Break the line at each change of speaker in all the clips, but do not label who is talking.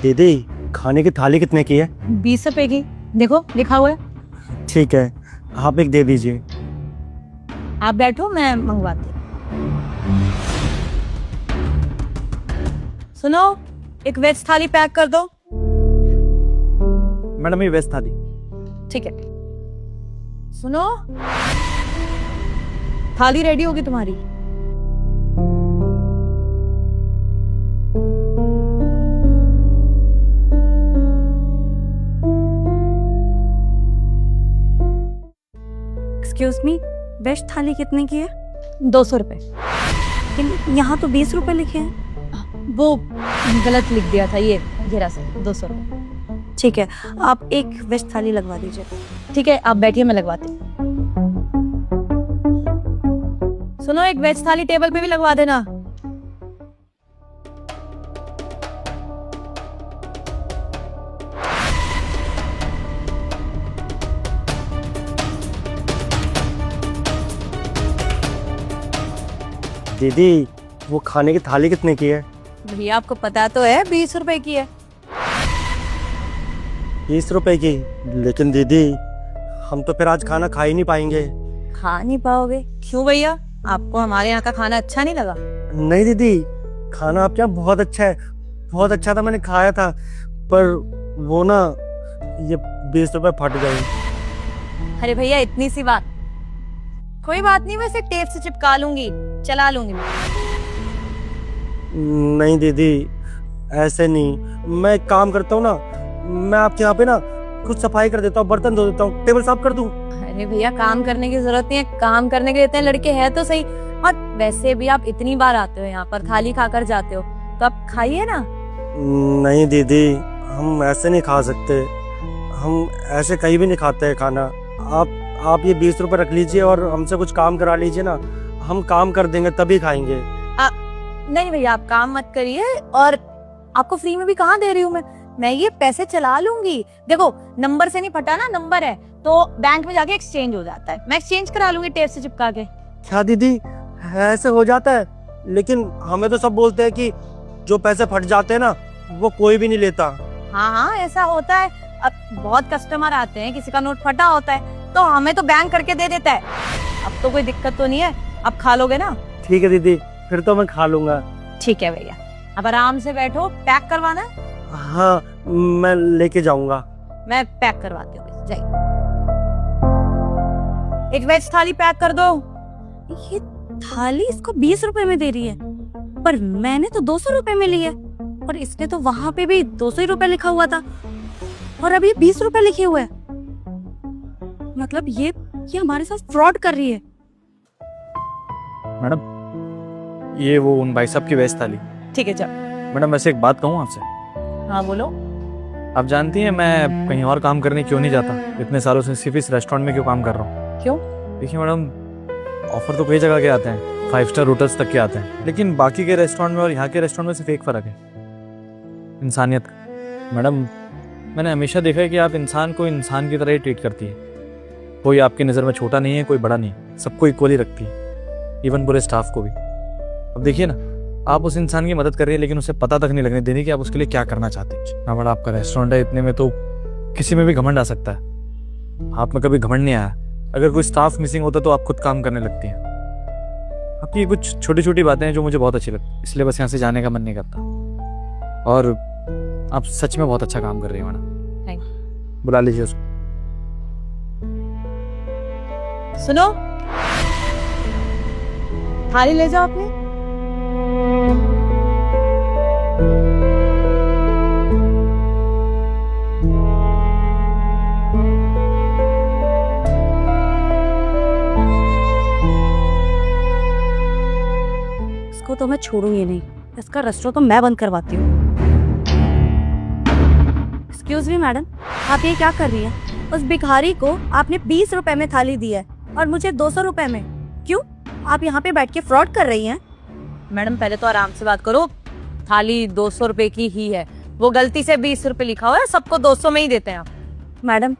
दीदी खाने की थाली कितने की है?
20 रुपए की। देखो लिखा हुआ है।
ठीक है, आप एक दे दीजिए।
आप बैठो, मैं मंगवाती हूँ। सुनो, एक वेज थाली पैक कर दो।
मैडम ये वेज थाली।
ठीक है। सुनो, थाली रेडी होगी तुम्हारी।
एक्सक्यूज मी, वेज थाली कितने की है?
200 रुपए।
लेकिन यहाँ तो 20 रुपए लिखे हैं।
वो गलत लिख दिया था, ये घेरा से 200 रुपए।
ठीक है, आप एक वेज थाली लगवा दीजिए।
ठीक है, आप बैठिए, मैं लगवाती हूँ। सुनो, एक वेज थाली टेबल पे भी लगवा देना।
दीदी वो खाने की थाली कितने की है?
भैया आपको पता तो है 20 रुपए की है।
20 रुपए की? लेकिन दीदी हम तो फिर आज खाना खा ही नहीं पाएंगे।
खा नहीं पाओगे? क्यों भैया, आपको हमारे यहाँ का खाना अच्छा नहीं लगा?
नहीं दीदी, खाना आपके यहाँ बहुत अच्छा है, बहुत अच्छा था, मैंने खाया था, पर वो ना ये 20 रुपए फट गए।
अरे भैया इतनी सी बात, कोई बात नहीं, वैसे टेप से चिपका लूंगी, चला लूंगी मैं।
नहीं दीदी ऐसे नहीं, मैं एक काम करता हूँ ना, मैं आपके यहाँ पे ना खुद सफाई कर देता हूँ, बर्तन धो देता हूँ, टेबल साफ कर दूँ।
अरे भैया काम करने की जरूरत नहीं है, काम करने के लिए इतने लड़के हैं तो सही। और वैसे भी आप इतनी बार आते हो यहाँ पर, थाली खाकर जाते हो, तो आप खाइए ना।
नहीं दीदी हम ऐसे नहीं खा सकते, हम ऐसे कहीं भी नहीं खाते हैं खाना। आप ये 20 रुपए रख लीजिए और हमसे कुछ काम करा लीजिए ना, हम काम कर देंगे तभी खाएंगे।
नहीं भैया आप काम मत करिए, और आपको फ्री में भी कहाँ दे रही हूँ मैं ये पैसे चला लूंगी। देखो नंबर से नहीं फटा ना, नंबर है तो बैंक में जाके एक्सचेंज हो जाता है, मैं एक्सचेंज करा लूंगी टेप से चिपका के।
क्या दीदी ऐसे हो जाता है? लेकिन हमें तो सब बोलते हैं कि जो पैसे फट जाते हैं ना वो कोई भी नहीं लेता।
हाँ हाँ ऐसा होता है, अब बहुत कस्टमर आते हैं, किसी का नोट फटा होता है तो हमें तो बैंक करके दे देता है। अब तो कोई दिक्कत तो नहीं है, अब खा लोगे ना?
ठीक है दीदी, फिर तो मैं खा लूंगा।
ठीक है भैया, अब आराम से बैठो, पैक करवाना है?
हाँ मैं लेके जाऊंगा।
मैं पैक करवाती हूँ, जाइए। एक वेज थाली पैक कर दो।
ये थाली इसको 20 रुपए में दे रही है, पर मैंने तो 200 रुपए में ली है, और इसने तो वहां पे भी 200 ही रुपए लिखा हुआ था, और अभी 20 रुपए लिखे हुए हैं। मतलब ये हमारे साथ फ्रॉड कर रही है।
मैडम ये वो उन भाई साहब की वेज थाली।
ठीक है चल।
मैडम वैसे एक बात कहूँ आपसे?
हाँ बोलो।
आप जानती हैं मैं कहीं और काम करने क्यों नहीं जाता? इतने सालों से सिर्फ इस रेस्टोरेंट में क्यों काम कर रहा हूँ?
क्यों?
देखिए मैडम, ऑफर तो कई जगह के आते हैं, 5 स्टार होटल्स तक के आते हैं, लेकिन बाकी के रेस्टोरेंट में और यहाँ के रेस्टोरेंट में सिर्फ एक फ़र्क है, इंसानियत का। मैडम मैंने हमेशा देखा है कि आप इंसान को इंसान की तरह ही ट्रीट करती है। कोई आपकी नज़र में छोटा नहीं है, कोई बड़ा नहीं है, सबको इक्वली रखती है, इवन पूरे स्टाफ को भी। अब देखिए ना, आप उस इंसान की मदद कर रही है लेकिन उसे पता तक नहीं लगने देनी कि आप उसके लिए क्या करना चाहते हैं। ना बड़ा आपका रेस्टोरेंट है, इतने में तो किसी में भी घमंड आ सकता है। आप में कभी घमंड नहीं आया? अगर कोई स्टाफ मिसिंग होता तो आप खुद काम करने लगती हैं। आपकी ये कुछ छोटी छोटी बातें हैं जो मुझे बहुत अच्छी लगती, इसलिए बस यहाँ से जाने का मन नहीं करता। और आप सच में बहुत अच्छा काम कर रही हैं मैडम।
थैंक
बुला लीजिए उसको।
सुनो, थाली ले जाओ अपनी।
इसको तो मैं छोड़ूंगी नहीं, इसका रेस्टोरेंट तो मैं बंद करवाती हूँ। एक्सक्यूज मी मैडम, आप ये क्या कर रही हैं? उस भिखारी को आपने 20 रुपए में थाली दी है और मुझे 200 रुपए में। क्यों? आप यहाँ पे बैठ के फ्रॉड कर रही हैं?
मैडम पहले तो आराम से बात करो, थाली 200 रुपए की ही है, वो गलती से 20 रुपए लिखा हुआ है, सबको 200 में ही देते हैं आप।
मैडम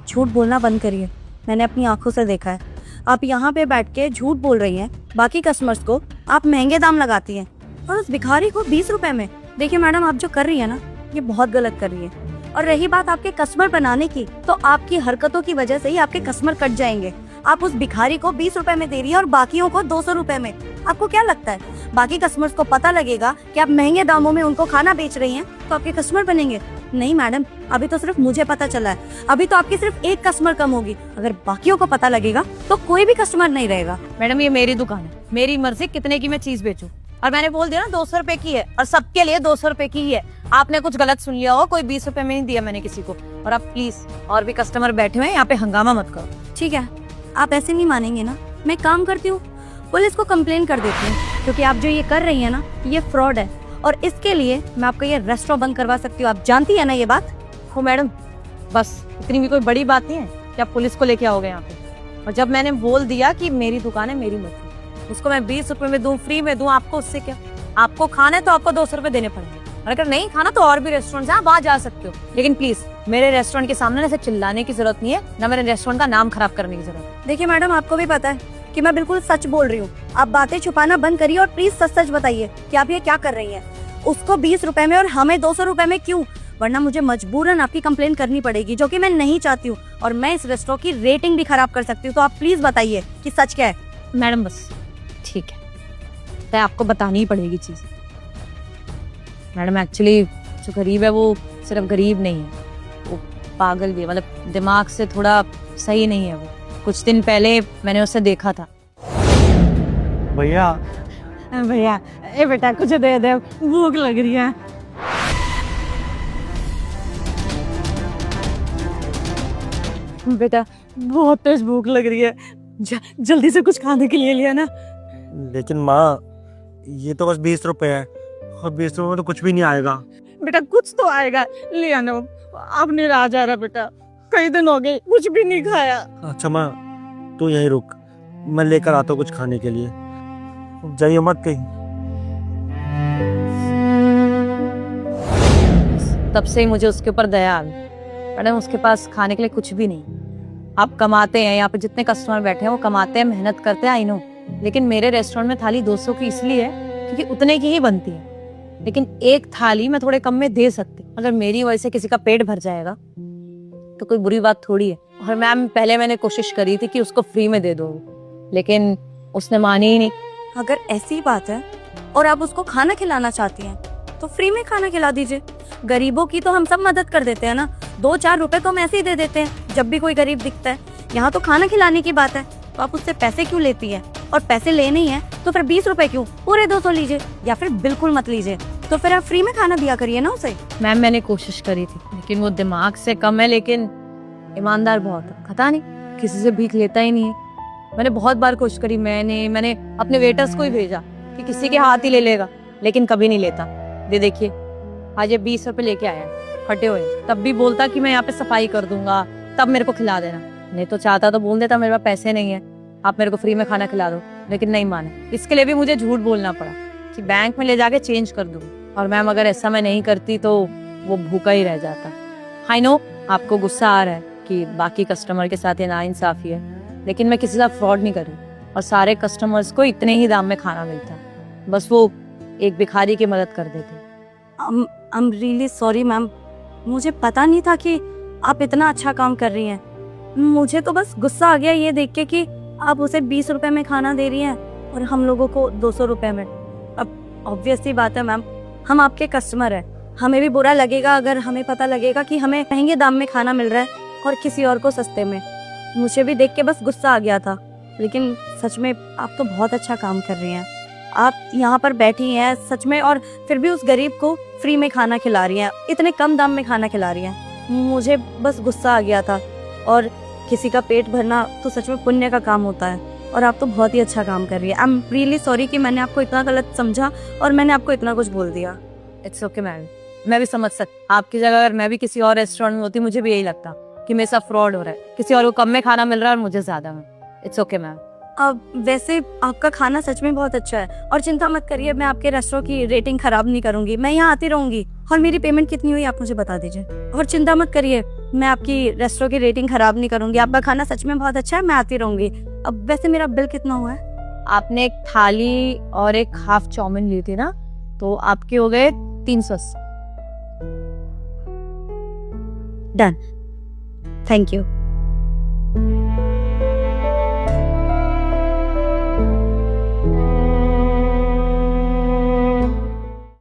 झूठ बोलना बंद करिए, मैंने अपनी आंखों से देखा है। आप यहाँ पे बैठ के झूठ बोल रही हैं, बाकी कस्टमर्स को आप महंगे दाम लगाती हैं और उस भिखारी को 20 रुपए में। देखिए मैडम, आप जो कर रही है ना, ये बहुत गलत कर रही है। और रही बात आपके कस्टमर बनाने की, तो आपकी हरकतों की वजह से ही आपके कस्टमर कट जाएंगे। आप उस भिखारी को 20 रुपए में दे रही है और बाकियों को 200 रुपए में। आपको क्या लगता है बाकी कस्टमर्स को पता लगेगा कि आप महंगे दामों में उनको खाना बेच रही हैं तो आपके कस्टमर बनेंगे? नहीं मैडम, अभी तो सिर्फ मुझे पता चला है। अभी तो आपकी सिर्फ एक कस्टमर कम होगी। अगर बाकियों को पता लगेगा तो कोई भी कस्टमर नहीं रहेगा।
मैडम ये मेरी दुकान है, मेरी मर्जी कितने की मैं चीज बेचूं। और मैंने बोल दिया ना 200 रुपए की है और सबके लिए 200 रुपए की ही है। आपने कुछ गलत सुन लिया हो, कोई 20 रुपए में नहीं दिया मैंने किसी को। और आप प्लीज, और भी कस्टमर बैठे हुए हैं यहाँ पे, हंगामा मत करो।
ठीक है, आप ऐसे नहीं मानेंगे ना। मैं काम करती हूँ, पुलिस को कंप्लेन कर देती हूँ, क्योंकि आप जो ये कर रही है ना, ये फ्रॉड है। और इसके लिए मैं आपका ये रेस्टोरेंट बंद करवा सकती हूँ। आप जानती है ना ये बात?
हो मैडम, बस इतनी भी कोई बड़ी बात नहीं है कि आप पुलिस को लेके आओगे यहाँ पे। और जब मैंने बोल दिया कि मेरी दुकान है, मेरी मर्जी, उसको मैं 20 रुपए में दूं, फ्री में दूं, आपको उससे क्या? आपको खाना है तो आपको 200 रुपए देने पड़ेंगे। और अगर नहीं खाना तो और भी रेस्टोरेंट है, आप वहाँ जा सकते हो। लेकिन प्लीज मेरे रेस्टोरेंट के सामने ऐसे चिल्लाने की जरूरत नहीं है, ना मेरे रेस्टोरेंट का नाम खराब करने की जरूरत है।
देखिए मैडम, आपको भी पता है कि मैं बिल्कुल सच बोल रही हूँ। आप बातें छुपाना बंद करिए और प्लीज सच सच बताइए कि आप ये क्या कर रही हैं। उसको 20 रुपए में और हमें 200 रुपए में क्यों? वरना मुझे मजबूरन आपकी कंप्लेन करनी पड़ेगी, जो कि मैं नहीं चाहती हूँ। और मैं इस रेस्टोरेंट की रेटिंग भी खराब कर सकती हूँ। तो आप प्लीज बताइए कि सच क्या है।
मैडम बस ठीक है, तो आपको बतानी ही पड़ेगी चीज। मैडम एक्चुअली जो गरीब है वो सिर्फ गरीब नहीं है, वो पागल भी है, मतलब दिमाग से थोड़ा सही नहीं है वो। कुछ दिन पहले मैंने उसे देखा था।
भैया
भैया ए बेटा कुछ दे दे, भूख लग रही है। बेटा बहुत तेज भूख लग रही है, जल्दी से कुछ खाने के लिए लिया ना।
लेकिन माँ, ये तो बस 20 रुपए है और 20 रुपए में तो कुछ भी नहीं आएगा।
बेटा कुछ तो आएगा, लिया ना। अब नहीं रहा जा रहा बेटा, कई दिन हो गए कुछ भी नहीं खाया।
अच्छा माँ, तू यहीं रुक, मैं लेकर आता हूँ कुछ खाने के लिए। जाइए मत कहीं।
तब से ही मुझे उसके ऊपर दया आ गई। मैडम उसके पास खाने के लिए कुछ भी नहीं। आप कमाते हैं, यहाँ पे जितने कस्टमर बैठे हैं वो कमाते हैं, मेहनत करते हैं, आई नो। लेकिन मेरे रेस्टोरेंट में थाली 200 की इसलिए है क्योंकि उतने की ही बनती है। लेकिन एक थाली मैं थोड़े कम में दे सकती। अगर मेरी वजह से किसी का पेट भर जाएगा तो कोई बुरी बात थोड़ी है। और मैम पहले मैंने कोशिश करी थी कि उसको फ्री में दे दो, लेकिन उसने मानी ही नहीं।
अगर ऐसी बात है और आप उसको खाना खिलाना चाहती हैं तो फ्री में खाना खिला दीजिए। गरीबों की तो हम सब मदद कर देते हैं ना, 2-4 रुपए तो हम ऐसे ही दे देते हैं जब भी कोई गरीब दिखता है। यहाँ तो खाना खिलाने की बात है, तो आप उससे पैसे क्यों लेती है? और पैसे लेने ही है तो फिर 20 रुपए क्यों, पूरे 200 लीजिए, या फिर बिल्कुल मत लीजिए। तो फिर आप फ्री में खाना दिया करिए ना उसे।
मैम मैंने कोशिश करी थी, लेकिन वो दिमाग से कम है, लेकिन ईमानदार बहुत है। पता नहीं किसी से भीख लेता ही नहीं है। मैंने बहुत बार कोशिश करी, मैंने अपने वेटर्स को ही भेजा कि किसी के हाथ ही ले लेगा, लेकिन कभी नहीं लेता। दे देखिए आज ये 20 रुपए लेके आया फटे हुए। तब भी बोलता कि मैं यहाँ पे सफाई कर दूंगा, तब मेरे को खिला देना। नहीं तो चाहता तो बोल देता मेरे पास पैसे नहीं है, आप मेरे को फ्री में खाना खिला दो, लेकिन नहीं माने। इसके लिए भी मुझे झूठ बोलना पड़ा कि बैंक में ले जाके चेंज कर दूँ। और मैम अगर ऐसा मैं नहीं करती तो वो भूखा ही रह जाता। आई नो आपको गुस्सा आ रहा है कि बाकी कस्टमर के साथ ये नाइंसाफी है, लेकिन मैं किसी का फ्रॉड नहीं कर रही और सारे कस्टमर्स को इतने ही दाम में खाना मिलता है। बस वो एक भिखारी की मदद कर देते।
I am really sorry ma'am, मुझे पता नहीं था कि आप इतना अच्छा काम कर रही हैं। मुझे तो बस गुस्सा आ गया ये देख के कि आप उसे 20 रुपए में खाना दे रही हैं और हम लोगों को 200 रुपए में। अब ऑब्वियस सी बात है मैम, हम आपके कस्टमर हैं, हमें भी बुरा लगेगा अगर हमें पता लगेगा कि हमें महंगे दाम में खाना मिल रहा है और किसी और को सस्ते में। मुझे भी देख के बस गुस्सा आ गया था, लेकिन सच में आप तो बहुत अच्छा काम कर रही हैं। आप यहाँ पर बैठी हैं सच में, और फिर भी उस गरीब को फ्री में खाना खिला रही हैं, इतने कम दाम में खाना खिला रही हैं। मुझे बस गुस्सा आ गया था, और किसी का पेट भरना तो सच में पुण्य का काम होता है, और आप तो बहुत ही अच्छा काम कर रही है। आई एम रियली सॉरी कि मैंने आपको इतना गलत समझा और मैंने आपको इतना कुछ बोल दिया।
इट्स ओके मैम, मैं भी समझ सकती। आपकी जगह अगर मैं भी किसी और रेस्टोरेंट में होती, मुझे भी यही लगता कि मेरे साथ फ्रॉड हो रहा है, किसी और को कम में खाना मिल रहा है और मुझे ज्यादा में। It's okay ma'am.
अब वैसे आपका खाना सच में बहुत अच्छा है, और चिंता मत करिए, मैं आपके रेस्टोरेंट की रेटिंग खराब नहीं करूंगी। मैं यहाँ आती रहूंगी, और मेरी पेमेंट कितनी हुई आप मुझे बता दीजिए। और चिंता मत करिए, मैं आपकी रेस्टोरेंट की रेटिंग खराब नहीं करूंगी। आपका खाना सच में बहुत अच्छा है, मैं आती रहूंगी। अब वैसे मेरा बिल कितना हुआ है?
आपने एक थाली और एक हाफ चाउमीन ली थी ना, तो आपके हो गए 380।
Done, thank you.